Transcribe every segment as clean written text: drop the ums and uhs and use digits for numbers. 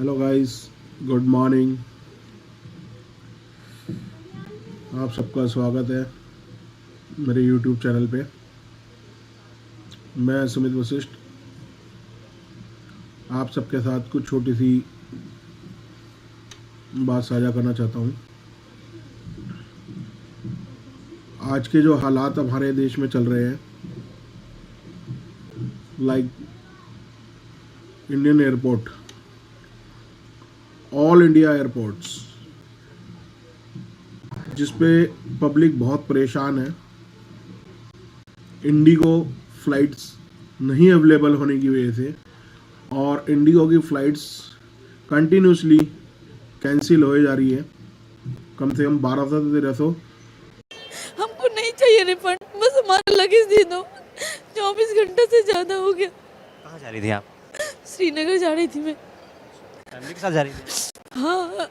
Hello guys, good morning. आप सबका स्वागत है मेरे यूट्यूब चैनल पे। मैं सुमित वशिष्ठ आप सबके साथ कुछ छोटी सी बात साझा करना चाहता हूँ। आज के जो हालात हमारे देश में चल रहे हैं, like Indian airport, all India airports, जिस पे पब्लिक बहुत परेशान है। इंडिगो फ्लाइट्स नहीं अवेलेबल होने की वजह से और इंडिगो की फ़्लाइट्स कंटिन्यूसली कैंसिल हो जा रही है। कम से कम 1200 से 1300। हमको नहीं चाहिए रिफंड, बस हमारा लगेज दे दो। 24 घंटे से ज़्यादा हो गया। कहाँ जा रही थी आप? श्रीनगर जा रही थी मैं। फैमिली के साथ जा रही थी? हाँ,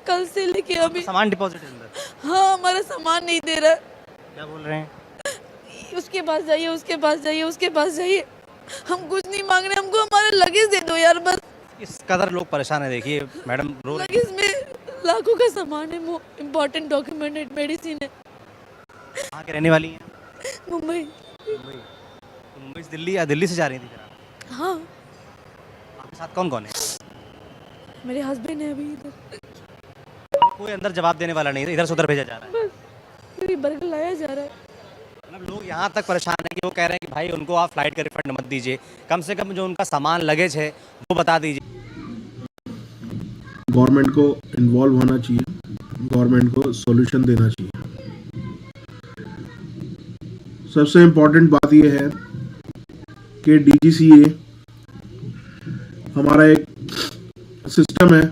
कल से लेके अभी। सामान डिपॉजिट है अंदर? हाँ, हमारा सामान नहीं दे रहा। क्या बोल रहे हैं? उसके पास जाइए, उसके पास जाइए, उसके पास जाइए। हम कुछ नहीं मांग रहे, हमको हमारा लगेज दे दो यार बस। इस कदर लोग परेशान है। देखिए मैडम रो रही लगेज में लाखों का सामान है, इम्पोर्टेंट डॉक्यूमेंट, मेडिसिन है। कहाँ के रहने वाली हैं? मुंबई। मुंबई से दिल्ली या दिल्ली से जा रही थी फिर आप? हाँ, आपके साथ कौन कौन है? मेरे हस्बैंड है अभी इधर। कोई अंदर जवाब देने वाला नहीं है, इधर से उधर भेजा जा रहा है। बस मेरी बर्गर लाया जा रहा है। मतलब लोग यहाँ तक परेशान हैं कि वो कह रहे हैं कि भाई उनको आप फ्लाइट का रिफंड मत दीजिए, कम से कम जो उनका सामान लगेज है वो बता दीजिए। गवर्नमेंट को इन्वॉल्व होना चाहिए, गवर्नमेंट को सॉल्यूशन देना चाहिए। सबसे इम्पोर्टेंट बात यह है कि DGCA हमारा एक सिस्टम है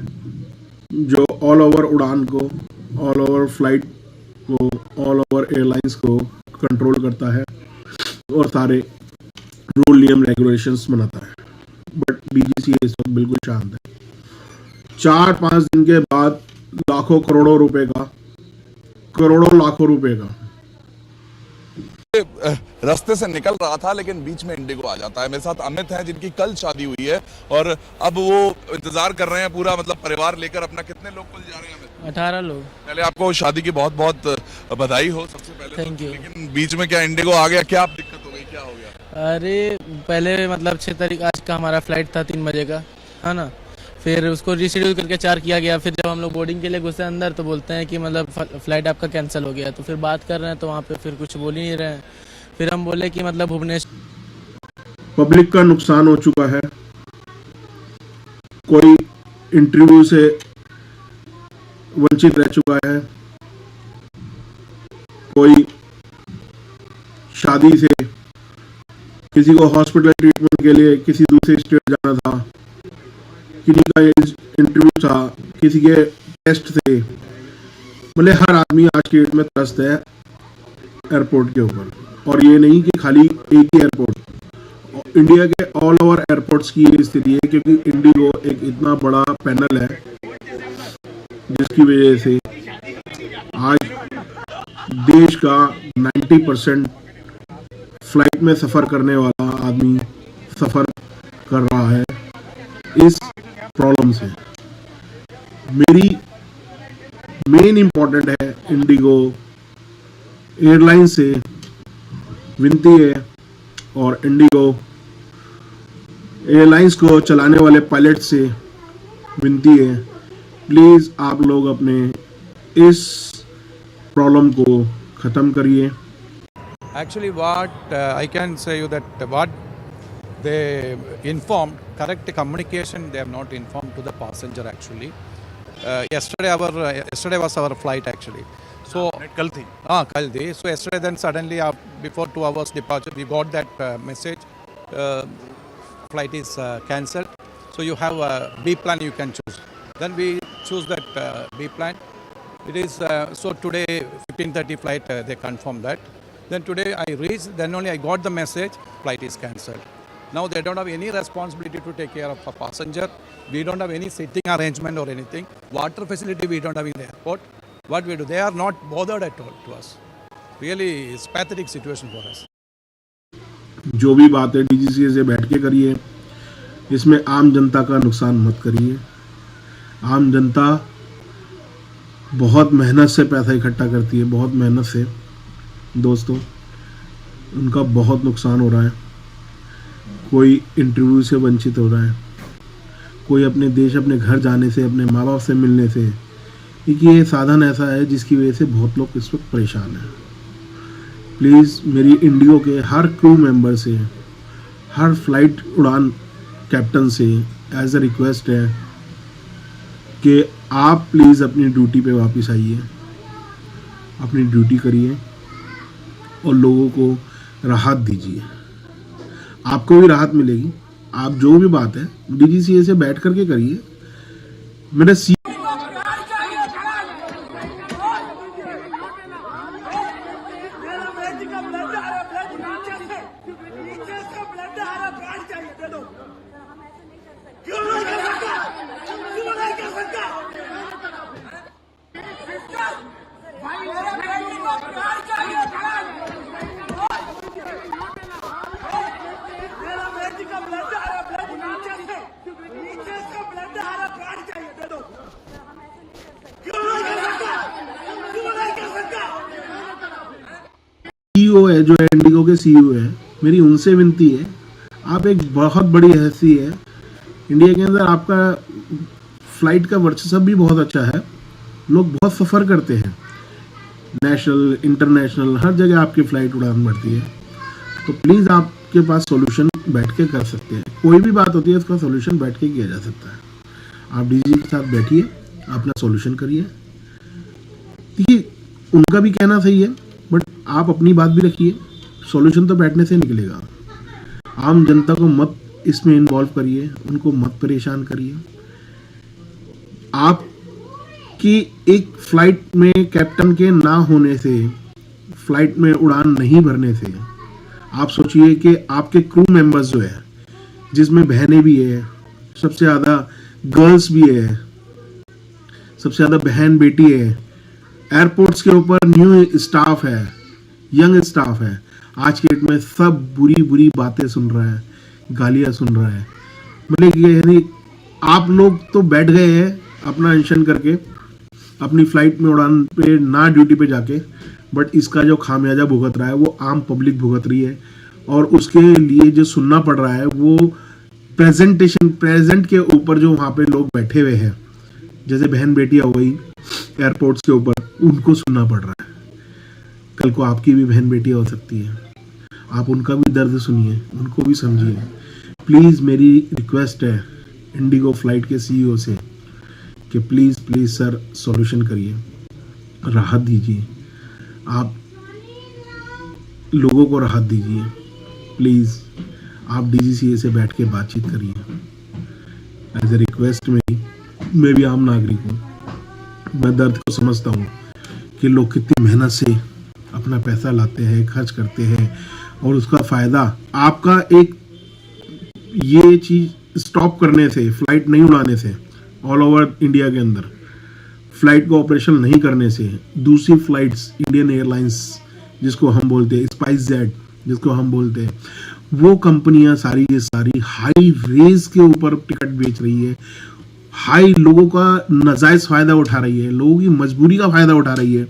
जो ऑल ओवर उड़ान को, ऑल ओवर फ्लाइट को, ऑल ओवर एयरलाइंस को कंट्रोल करता है और सारे रूल नियम रेगुलेशंस बनाता है। बट DGCA इस वक्त बिल्कुल शांत है। 4-5 दिन के बाद लाखों करोड़ों रुपए का, करोड़ों लाखों रुपए का रास्ते से निकल रहा था, लेकिन बीच में इंडिगो आ जाता है। मेरे साथ अमित हैं जिनकी कल शादी हुई है और अब वो इंतजार कर रहे हैं पूरा, मतलब परिवार लेकर अपना। कितने लोग कल जा रहे हैं अमित? 18 लोग। पहले आपको शादी की बहुत बहुत बधाई हो सबसे पहले। Thank you. लेकिन बीच में क्या इंडिगो आ गया, क्या दिक्कत हो गई, क्या हो गया? अरे पहले मतलब 6 तारीख आज का हमारा फ्लाइट था 3 बजे का, है ना। फिर उसको रीशेड्यूल करके 4 किया गया। फिर जब हम लोग बोर्डिंग के लिए घुसे अंदर तो बोलते हैं कि मतलब फ़्लाइट आपका कैंसिल हो गया। तो फिर बात कर रहे हैं तो वहाँ पे फिर कुछ बोल ही नहीं रहे हैं। फिर हम बोले कि मतलब भुवनेश्वर पब्लिक का नुकसान हो चुका है। कोई इंटरव्यू से वंचित रह चुका है, कोई शादी से, किसी को हॉस्पिटल ट्रीटमेंट के लिए किसी दूसरे स्टेट जाना था, किसी का इंटरव्यू था, किसी के टेस्ट थे। मतलब हर आदमी आज की डेट में त्रस्त है एयरपोर्ट के ऊपर। और ये नहीं कि खाली एक ही एयरपोर्ट, इंडिया के ऑल ओवर एयरपोर्ट्स की ये स्थिति है, क्योंकि इंडिगो एक इतना बड़ा पैनल है जिसकी वजह से आज देश का 90% फ्लाइट में सफ़र करने वाला आदमी सफ़र कर रहा है इस प्रॉब्लम से। मेरी मेन इम्पॉर्टेंट है इंडिगो एयरलाइन से विनती है और इंडिगो एयरलाइंस को चलाने वाले पायलट से विनती है, प्लीज़ आप लोग अपने इस प्रॉब्लम को ख़त्म करिए। Actually, what I can say you that what they informed, correct communication, they have not informed to the passenger actually. Yesterday was our flight actually. So कल थी? कल थी. So yesterday then suddenly before 2 hours departure we got that message. Flight is cancelled. So you have a B plan you can choose. Then we choose that B plan. It is so today 15:30 flight they confirmed that. Then today I reached, then only I got the message, flight is cancelled. Now they don't have any responsibility to take care of a passenger. We don't have any sitting arrangement or anything. Water facility we don't have in the airport. What we do? They are not bothered at all to us. Really, it's pathetic situation for us. जो भी बात है DGCA से बैठ के करिए, इसमें आम जनता का नुकसान मत करिए। आम जनता बहुत मेहनत से पैसा इकट्ठा करती है, बहुत मेहनत से। दोस्तों, उनका बहुत नुकसान हो रहा है। कोई इंटरव्यू से वंचित हो रहा है, कोई अपने देश, अपने घर जाने से, अपने माँ बाप से मिलने से। एक ये साधन ऐसा है जिसकी वजह से बहुत लोग इस वक्त परेशान हैं। प्लीज़ मेरी इंडिगो के हर क्रू मेंबर से, हर फ्लाइट उड़ान कैप्टन से एज अ रिक्वेस्ट है कि आप प्लीज़ अपनी ड्यूटी पे वापस आइए, अपनी ड्यूटी करिए और लोगों को राहत दीजिए। आपको भी राहत मिलेगी। आप जो भी बात है डीजीसीए से बैठ करके करिए। मेरे सीईओ है, जो इंडिगो के सीईओ है, मेरी उनसे विनती है, आप एक बहुत बड़ी हस्ती है इंडिया के अंदर, आपका फ्लाइट का वर्चस्व भी बहुत अच्छा है, लोग बहुत सफ़र करते हैं, नेशनल इंटरनेशनल हर जगह आपकी फ़्लाइट उड़ान बढ़ती है। तो प्लीज़ आपके पास सॉल्यूशन बैठ के कर सकते हैं। कोई भी बात होती है उसका सॉल्यूशन बैठ के किया जा सकता है। आप डीजी के साथ बैठिए, अपना सॉल्यूशन करिए। देखिए, उनका भी कहना सही है, बट आप अपनी बात भी रखिए। सॉल्यूशन तो बैठने से निकलेगा। आम जनता को मत इसमें इन्वॉल्व करिए, उनको मत परेशान करिए। आपकी एक फ्लाइट में कैप्टन के ना होने से, फ्लाइट में उड़ान नहीं भरने से, आप सोचिए कि आपके क्रू मेंबर्स जो है, जिसमें बहनें भी है, सबसे ज़्यादा गर्ल्स भी है, सबसे ज़्यादा बहन बेटी है, एयरपोर्ट्स के ऊपर न्यू स्टाफ है, यंग स्टाफ है, आज के डेट में सब बुरी बुरी बातें सुन रहा है, गालियाँ सुन रहा है। मतलब यानी आप लोग तो बैठ गए हैं अपना अनशन करके, अपनी फ्लाइट में उड़ान पे ना ड्यूटी पे जाके, बट इसका जो खामियाजा भुगत रहा है वो आम पब्लिक भुगत रही है। और उसके लिए जो सुनना पड़ रहा है वो प्रेजेंट के ऊपर जो वहाँ पे लोग बैठे हुए हैं, जैसे बहन बेटियाँ हो गई एयरपोर्ट्स के ऊपर, उनको सुनना पड़ रहा है। कल को आपकी भी बहन बेटियाँ हो सकती है, आप उनका भी दर्द सुनिए, उनको भी समझिए। प्लीज़ मेरी रिक्वेस्ट है इंडिगो फ्लाइट के सीईओ से कि प्लीज़ सर सॉल्यूशन करिए, राहत दीजिए, आप लोगों को राहत दीजिए। प्लीज़ आप डीजीसीए से बैठ के बातचीत करिए। एज ए रिक्वेस्ट मेरी, मैं भी आम नागरिक हूँ, मैं दर्द को समझता हूँ कि लोग कितनी मेहनत से अपना पैसा लाते हैं, खर्च करते हैं, और उसका फ़ायदा आपका एक ये चीज़ स्टॉप करने से, फ्लाइट नहीं उड़ाने से, ऑल ओवर इंडिया के अंदर फ्लाइट को ऑपरेशन नहीं करने से, दूसरी फ्लाइट्स इंडियन एयरलाइंस जिसको हम बोलते हैं, स्पाइस जेट जिसको हम बोलते हैं, वो कंपनियां सारी की सारी हाई रेस के ऊपर टिकट बेच रही है, हाई लोगों का नाजायज़ फ़ायदा उठा रही है, लोगों की मजबूरी का फ़ायदा उठा रही है।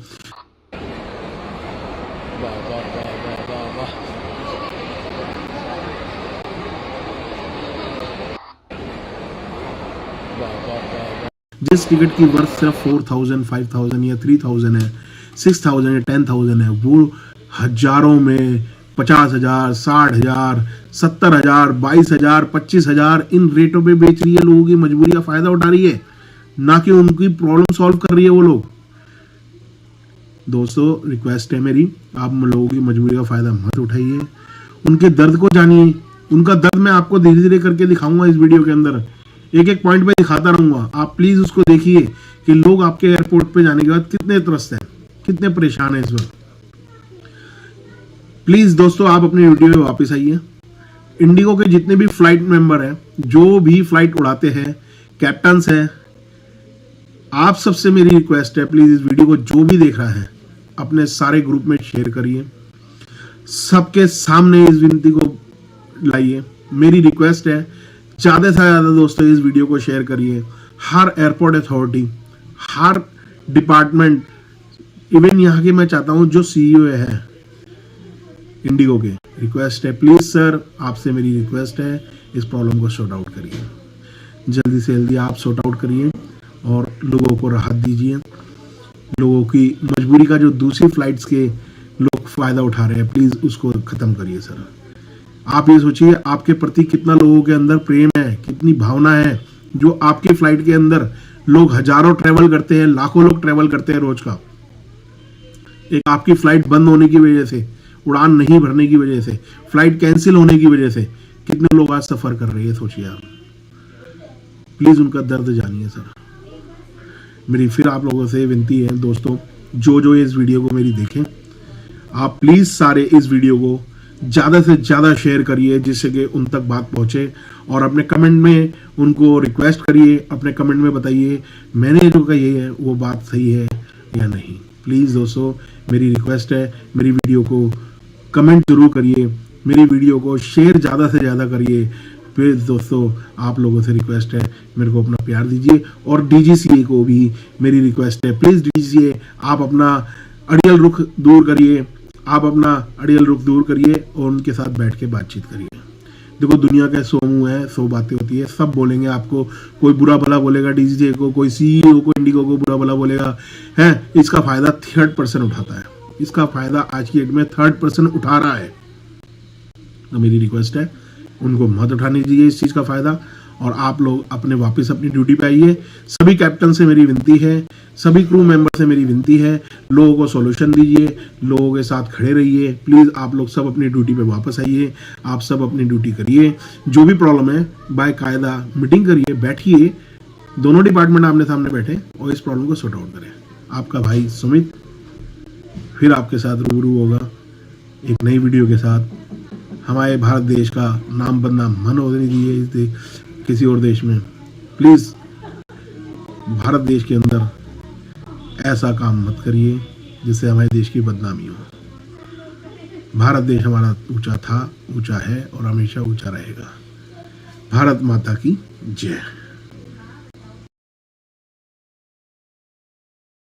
जिस टिकट की वर्थ सिर्फ 4000, 5000 या 3000 है, 6000 या 10000 है, वो हजारों में 50,000, 60,000, 70,000, 22,000, 25,000 इन रेटों पे बेच रही है। लोगों की मजबूरी का फायदा उठा रही है, ना कि उनकी प्रॉब्लम सॉल्व कर रही है वो लोग। दोस्तों, रिक्वेस्ट है मेरी, आप लोगों की मजबूरी का फायदा मत उठाइए, उनके दर्द को जानिए। उनका दर्द मैं आपको धीरे धीरे करके दिखाऊंगा इस वीडियो के अंदर, एक एक पॉइंट पे दिखाता रहूंगा। आप प्लीज उसको देखिए कि लोग आपके एयरपोर्ट पे जाने के बाद कितने त्रस्त हैं, कितने परेशान हैं इस वक्त। प्लीज दोस्तों, आप अपनी ड्यूटी पे वापस आइए। इंडिगो के जितने भी फ्लाइट मेंबर हैं, जो भी फ्लाइट उड़ाते हैं, कैप्टन्स हैं, आप सबसे मेरी रिक्वेस्ट है, प्लीज इस वीडियो को जो भी देख रहा है अपने सारे ग्रुप में शेयर करिए, सबके सामने इस विनती को लाइए। मेरी रिक्वेस्ट है, ज़्यादा से ज़्यादा दोस्तों इस वीडियो को शेयर करिए, हर एयरपोर्ट अथॉरिटी, हर डिपार्टमेंट, इवन यहाँ के मैं चाहता हूँ जो CEO है इंडिगो के, रिक्वेस्ट है प्लीज़ सर, आपसे मेरी रिक्वेस्ट है, इस प्रॉब्लम को सॉर्ट आउट करिए, जल्दी से जल्दी आप सॉर्ट आउट करिए और लोगों को राहत दीजिए। लोगों की मजबूरी का जो दूसरी फ्लाइट्स के लोग फ़ायदा उठा रहे हैं, प्लीज़ उसको ख़त्म करिए सर। आप ये सोचिए आपके प्रति कितना लोगों के अंदर प्रेम है, कितनी भावना है, जो आपकी फ़्लाइट के अंदर लोग हज़ारों ट्रैवल करते हैं, लाखों लोग ट्रैवल करते हैं रोज़ का। एक आपकी फ़्लाइट बंद होने की वजह से, उड़ान नहीं भरने की वजह से, फ़्लाइट कैंसिल होने की वजह से कितने लोग आज सफ़र कर रहे हैं, सोचिए आप। प्लीज़ उनका दर्द जानिए सर। मेरी फिर आप लोगों से विनती है दोस्तों, जो इस वीडियो को मेरी देखें, आप प्लीज़ सारे इस वीडियो को ज़्यादा से ज़्यादा शेयर करिए जिससे कि उन तक बात पहुँचे, और अपने कमेंट में उनको रिक्वेस्ट करिए, अपने कमेंट में बताइए मैंने जो कही है वो बात सही है या नहीं। प्लीज़ दोस्तों मेरी रिक्वेस्ट है, मेरी वीडियो को कमेंट ज़रूर करिए, मेरी वीडियो को शेयर ज़्यादा से ज़्यादा करिए। प्लीज़ दोस्तों आप लोगों से रिक्वेस्ट है, मेरे को अपना प्यार दीजिए। और DGCA को भी मेरी रिक्वेस्ट है, प्लीज़ DGCA आप अपना अड़ियल रुख दूर करिए, आप अपना अड़ियल रुख दूर करिए और उनके साथ बैठ के बातचीत करिए। देखो दुनिया के 100 मुँह है, 100 बातें होती है, सब बोलेंगे आपको, कोई बुरा भला बोलेगा DGCA को, कोई CEO को, इंडिगो को बुरा भला बोलेगा, है इसका फ़ायदा थर्ड पर्सन उठाता है, इसका फ़ायदा आज की डेट में थर्ड पर्सन उठा रहा है। तो मेरी रिक्वेस्ट है उनको मत उठाने दीजिए इस चीज़ का फ़ायदा, और आप लोग अपने वापस अपनी ड्यूटी पे आइए। सभी कैप्टन से मेरी विनती है, सभी क्रू मेंबर से मेरी विनती है, लोगों को सॉल्यूशन दीजिए, लोगों के साथ खड़े रहिए। प्लीज़ आप लोग सब अपनी ड्यूटी पे वापस आइए, आप सब अपनी ड्यूटी करिए। जो भी प्रॉब्लम है बाकायदा मीटिंग करिए, बैठिए, दोनों डिपार्टमेंट आमने सामने बैठे और इस प्रॉब्लम को सॉर्ट आउट करें। आपका भाई सुमित फिर आपके साथ रूबरू होगा एक नई वीडियो के साथ। हमारे भारत देश का नाम बदनाम मन होने दीजिए किसी और देश में। प्लीज़ भारत देश के अंदर ऐसा काम मत करिए जिससे हमारे देश की बदनामी हो। भारत देश हमारा ऊंचा था, ऊंचा है और हमेशा ऊंचा रहेगा। भारत माता की जय।